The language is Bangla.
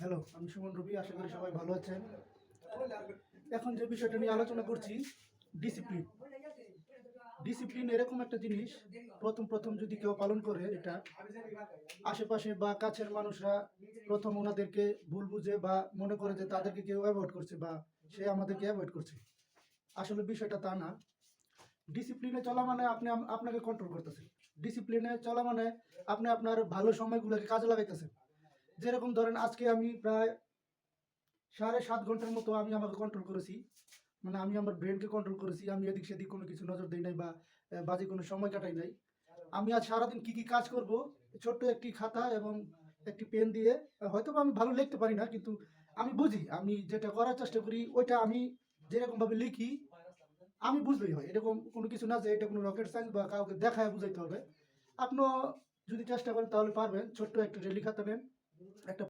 হ্যালো, আমি সুমন রবি। আশা করি সবাই ভালো আছেন। এখন যে বিষয়টা নিয়ে আলোচনা করছি, ডিসিপ্লিন। ডিসিপ্লিন এরকম একটা জিনিস, প্রথম প্রথম যদি কেউ পালন করে এটা, আশেপাশে বা কাছের মানুষরা প্রথম ওনাদেরকে ভুল বুঝে বা মনে করে যে তাদেরকে কেউ অ্যাভয়েড করছে বা সে আমাদেরকে অ্যাভয়েড করছে। আসলে বিষয়টা তা না। ডিসিপ্লিনে চলা মানে আপনি আপনাকে কন্ট্রোল করতেছেন। ডিসিপ্লিনে চলা মানে আপনি আপনার ভালো সময়গুলোকে কাজে লাগাইতেছেন। যেরকম ধরেন, আজকে আমি প্রায় 7.5 ঘন্টার মতো আমি আমাকে কন্ট্রোল করেছি। মানে আমি আমার ব্রেনকে কন্ট্রোল করেছি। আমি এদিক সেদিক কোনো কিছু নজর দেই নাই বা বাজে কোনো সময় কাটাই নাই। আমি আজ সারাদিন কি কি কাজ করব, ছোট্ট একটি খাতা এবং একটি পেন দিয়ে, হয়তোবা আমি ভালো লিখতে পারি না, কিন্তু আমি বুঝি। আমি যেটা করার চেষ্টা করি ওইটা আমি যেরকমভাবে লিখি, আমি বুঝলেই হয়। এরকম কোনো কিছু না যে এটা কোনো রকেট সায়েন্স বা কাউকে দেখায় বুঝাইতে হবে। আপনিও যদি চেষ্টা করেন তাহলে পারবেন। ছোট্ট একটা ডেইলি খাতা নেন, একটা